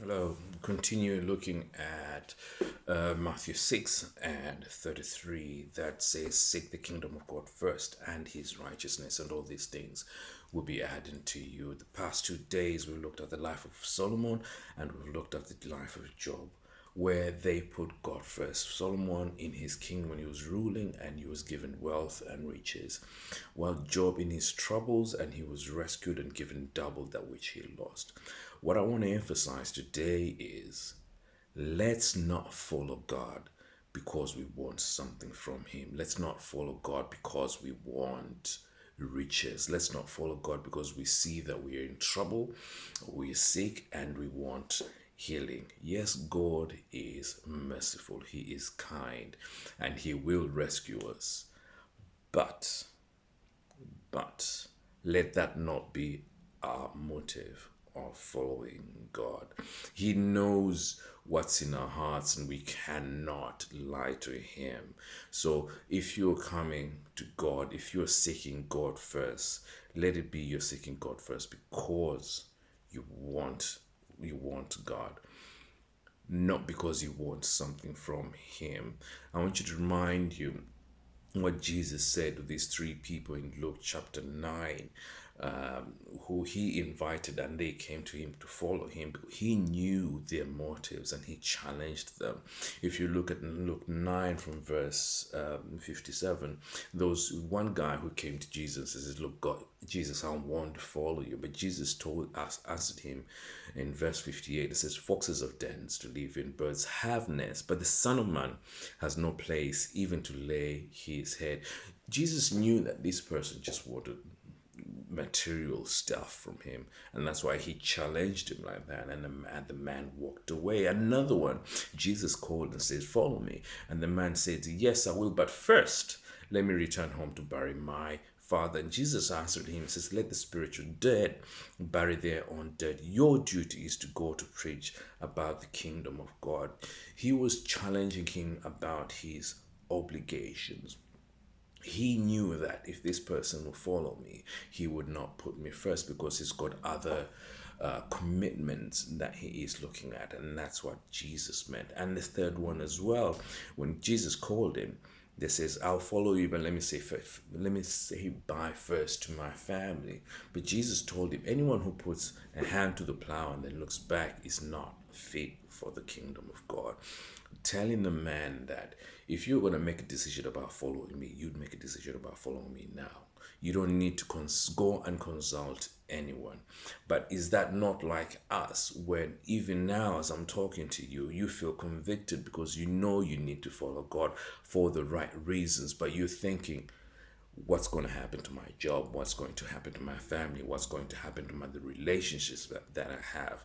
Hello. Continue looking at Matthew 6 and 33 that says, seek the kingdom of God first and his righteousness, and all these things will be added to you. The past 2 days, we looked at the life of Solomon and we looked at the life of Job, where they put God first. Solomon in his kingdom when he was ruling and he was given wealth and riches, while Job in his troubles and he was rescued and given double that which he lost. What I want to emphasize today is let's not follow God because we want something from him. Let's not follow God because we want riches. Let's not follow God because we see that we are in trouble, we're sick, and we want healing. Yes, God is merciful, he is kind, and he will rescue us. But but let that not be our motive of following God. He knows what's in our hearts and we cannot lie to Him. So if you're coming to God, if you're seeking God first, let it be you're seeking God first because you want you want God, not because you want something from Him. I want you to remind you what Jesus said to these three people in Luke chapter 9, who he invited and they came to him to follow him. He knew their motives and he challenged them. If you look at Luke 9 from verse 57, those one guy who came to Jesus and says, look, God, Jesus, I want to follow you. But Jesus told us, answered him in verse 58, it says, foxes have dens to live in, birds have nests, but the Son of Man has no place even to lay his head. Jesus knew that this person just wanted material stuff from him, and that's why he challenged him like that, and the man walked away. Another one, Jesus called and said, follow me, and the man said, yes, I will, but first let me return home to bury my father. And Jesus answered him and says, let the spiritual dead bury their own dead. Your duty is to go to preach about the kingdom of God. He was challenging him about his obligations. He knew that if this person will follow me, he would not put me first because he's got other commitments that he is looking at, and that's what Jesus meant. And the third one as well, when Jesus called him, they says, "I'll follow you, but let me say bye first to my family." But Jesus told him, anyone who puts a hand to the plow and then looks back is not fit for the kingdom of God. Telling the man that if you're going to make a decision about following me, you'd make a decision about following me now. You don't need to go and consult anyone. But is that not like us when even now, as I'm talking to you, you feel convicted because you know you need to follow God for the right reasons, but you're thinking, what's going to happen to my job, what's going to happen to my family, what's going to happen to the relationships that I have.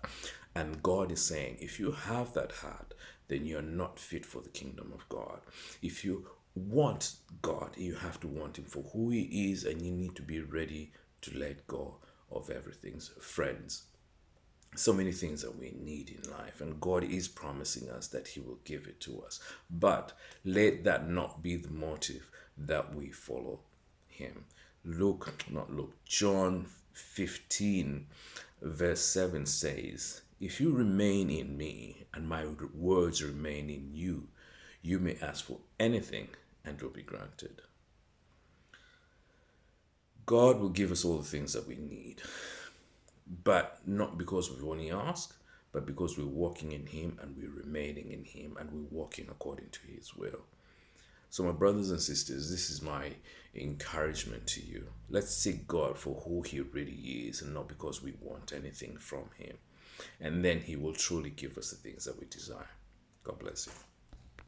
And God is saying, if you have that heart, then you're not fit for the kingdom of God. If you want God, you have to want him for who he is, and you need to be ready to let go of everything. Friends, so many things that we need in life, and God is promising us that he will give it to us, but let that not be the motive that we follow him. John 15 verse 7 says, if you remain in me and my words remain in you, you may ask for anything and it will be granted. God will give us all the things that we need, but not because we only ask, but because we're walking in him and we're remaining in him and we're walking according to his will. So, my brothers and sisters, this is my encouragement to you. Let's seek God for who he really is and not because we want anything from him. And then he will truly give us the things that we desire. God bless you.